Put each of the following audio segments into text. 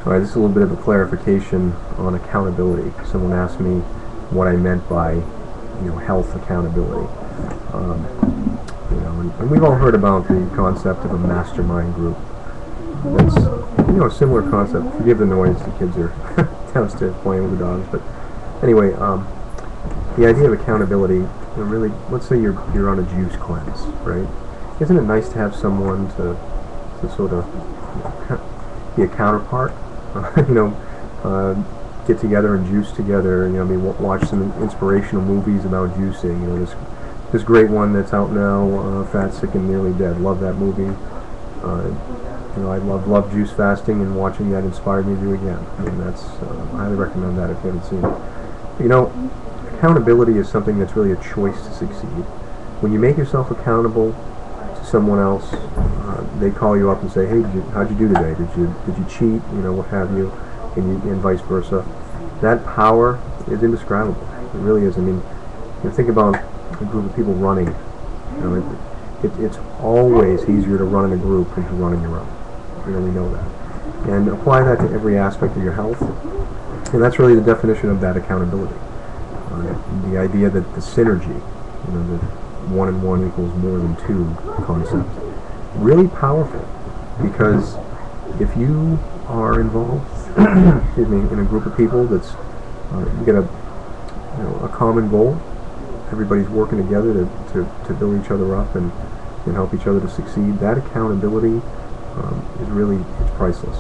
Alright, this is a little bit of a clarification on accountability. Someone asked me what I meant by, health accountability. And we've all heard about the concept of a mastermind group. That's, a similar concept. Forgive the noise, the kids are downstairs playing with the dogs. But anyway, the idea of accountability, really, let's say you're on a juice cleanse, right? Isn't it nice to have someone to sort of be a counterpart? Get together and juice together. Watch some inspirational movies about juicing. This great one that's out now, Fat, Sick, and Nearly Dead. Love that movie. I love juice fasting, and watching that inspired me to do it again. I highly recommend that if you haven't seen it. Accountability is something that's really a choice to succeed. When you make yourself accountable to someone else, they call you up and say, "Hey, how'd you do today? Did you cheat? What have you?" And vice versa. That power is indescribable. It really is. Think about a group of people running. It's always easier to run in a group than to run on your own. We know that. And apply that to every aspect of your health. And that's really the definition of that accountability. The idea that the synergy, that 1 and 1 equals more than 2 concept, really powerful. Because if you are involved, in a group of people that's you get a common goal, everybody's working together to build each other up and help each other to succeed. That accountability is really, it's priceless.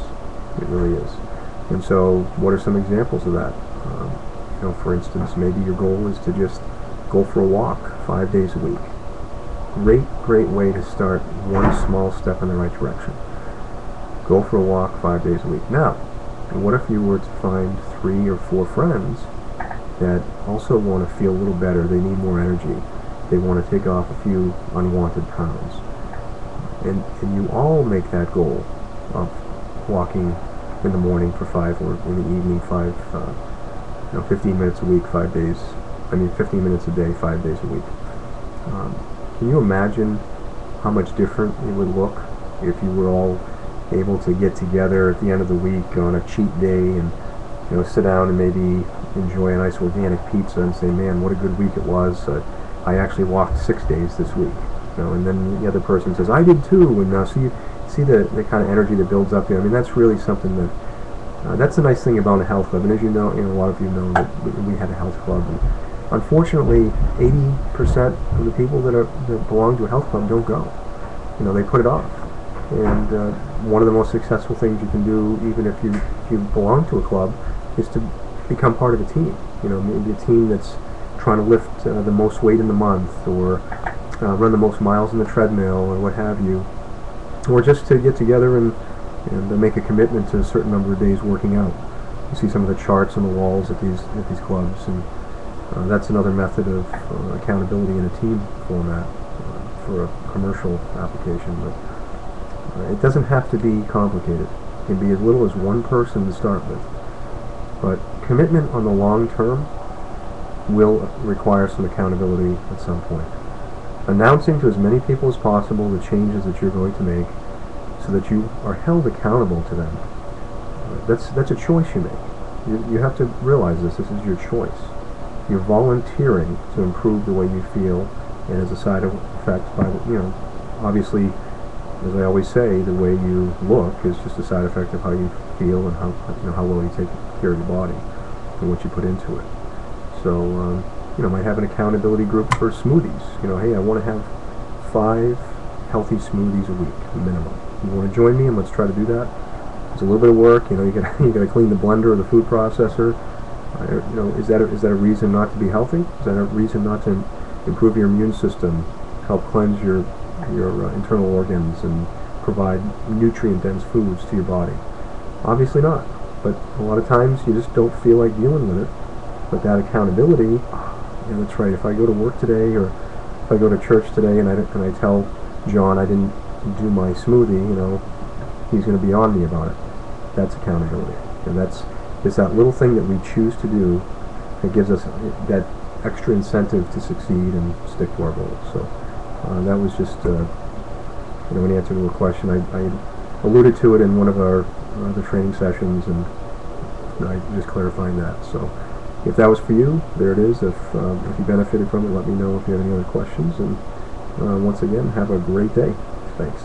It really is. And so, what are some examples of that? For instance, maybe your goal is to just go for a walk 5 days a week. Great way to start one small step in the right direction. Go for a walk 5 days a week. Now, what if you were to find 3 or 4 friends that also want to feel a little better? They need more energy. They want to take off a few unwanted pounds. And you all make that goal of walking in the morning for 5, or in the evening 5, 15 minutes a week, 5 days. 15 minutes a day, 5 days a week. Can you imagine how much different it would look if you were all able to get together at the end of the week on a cheat day and sit down and maybe enjoy a nice organic pizza and say, "Man, what a good week it was. I actually walked 6 days this week." And then the other person says, "I did too." And so you see the kind of energy that builds up there. That's really something that that's the nice thing about a health club. And as you know, a lot of you know that we had a health club. And unfortunately, 80% of the people that belong to a health club don't go. They put it off. And one of the most successful things you can do, even if you belong to a club, is to become part of a team. Maybe a team that's trying to lift the most weight in the month, or run the most miles on the treadmill, or what have you, or just to get together and make a commitment to a certain number of days working out. You see some of the charts on the walls at these clubs, and that's another method of accountability in a team format for a commercial application. But it doesn't have to be complicated. It can be as little as 1 person to start with. But commitment on the long term will require some accountability at some point. Announcing to as many people as possible the changes that you're going to make, so that you are held accountable to them. That's a choice you make. You have to realize this is your choice. You're volunteering to improve the way you feel, and as a side effect, obviously, as I always say, the way you look is just a side effect of how you feel and how well you take care of your body and what you put into it. So might have an accountability group for smoothies. Hey, I want to have 5 healthy smoothies a week minimum. You want to join me, and let's try to do that. It's a little bit of work. You got to clean the blender or the food processor. Is that a reason not to be healthy? Is that a reason not to improve your immune system, help cleanse your internal organs, and provide nutrient-dense foods to your body? Obviously not. But a lot of times you just don't feel like dealing with it. But that accountability, that's right. If I go to work today, or if I go to church today, and I tell John I didn't do my smoothie, he's going to be on me about it. That's accountability, and it's that little thing that we choose to do that gives us that extra incentive to succeed and stick to our goals. So that was just an answer to a question. I alluded to it in one of our the training sessions, and just clarifying that. So if that was for you, there it is. If you benefited from it, let me know if you have any other questions. And once again, have a great day. Thanks.